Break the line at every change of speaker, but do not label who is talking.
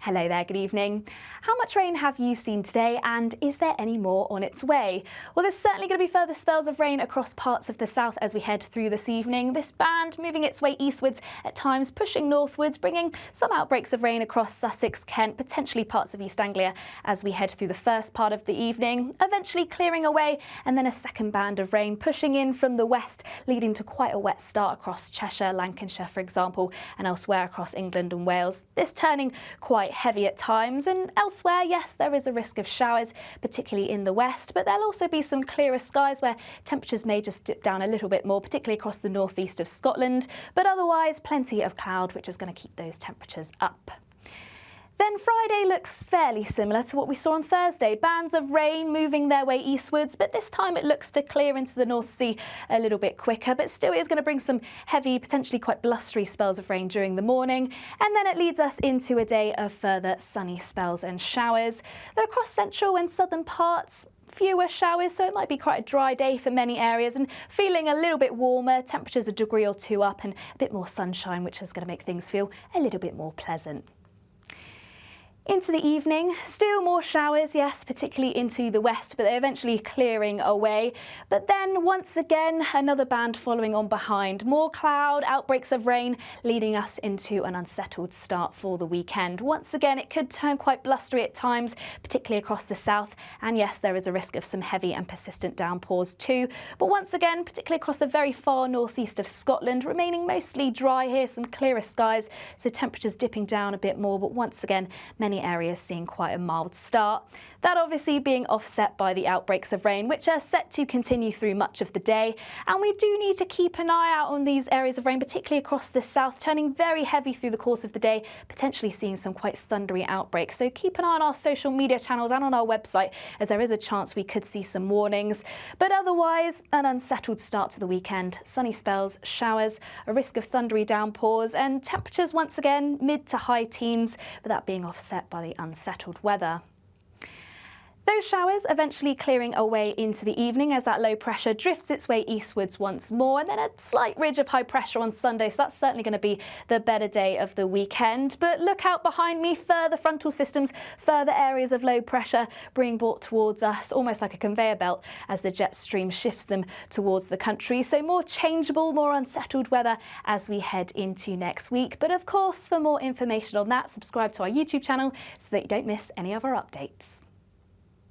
Hello there, good evening. How much rain have you seen today, and is there any more on its way? Well, there's certainly going to be further spells of rain across parts of the south as we head through this evening. This band moving its way eastwards, at times pushing northwards, bringing some outbreaks of rain across Sussex, Kent, potentially parts of East Anglia as we head through the first part of the evening, eventually clearing away, and then a second band of rain pushing in from the west, leading to quite a wet start across Cheshire, Lancashire, for example, and elsewhere across England and Wales. This turning quite heavy at times, and elsewhere, yes, there is a risk of showers, particularly in the west, but there'll also be some clearer skies where temperatures may just dip down a little bit more, particularly across the northeast of Scotland, but otherwise plenty of cloud, which is going to keep those temperatures up. Then Friday looks fairly similar to what we saw on Thursday. Bands of rain moving their way eastwards, but this time it looks to clear into the North Sea a little bit quicker, but still is going to bring some heavy, potentially quite blustery spells of rain during the morning. And then it leads us into a day of further sunny spells and showers. Though across central and southern parts, fewer showers, so it might be quite a dry day for many areas and feeling a little bit warmer, temperatures a degree or two up and a bit more sunshine, which is going to make things feel a little bit more pleasant. Into the evening, still more showers, yes, particularly into the west, but they're eventually clearing away. But then once again, another band following on behind. More cloud, outbreaks of rain, leading us into an unsettled start for the weekend. Once again, it could turn quite blustery at times, particularly across the south. And yes, there is a risk of some heavy and persistent downpours too. But once again, particularly across the very far northeast of Scotland, remaining mostly dry here, some clearer skies, so temperatures dipping down a bit more. But once again, many areas seeing quite a mild start. That obviously being offset by the outbreaks of rain, which are set to continue through much of the day. And we do need to keep an eye out on these areas of rain, particularly across the south, turning very heavy through the course of the day, potentially seeing some quite thundery outbreaks. So keep an eye on our social media channels and on our website, as there is a chance we could see some warnings. But otherwise, an unsettled start to the weekend. Sunny spells, showers, a risk of thundery downpours, and temperatures once again mid to high teens, but that being offset by the unsettled weather. Those showers eventually clearing away into the evening as that low pressure drifts its way eastwards once more, and then a slight ridge of high pressure on Sunday, so that's certainly going to be the better day of the weekend. But look out behind me, further frontal systems, further areas of low pressure being brought towards us, almost like a conveyor belt as the jet stream shifts them towards the country. So more changeable, more unsettled weather as we head into next week. But of course, for more information on that, subscribe to our YouTube channel so that you don't miss any of our updates.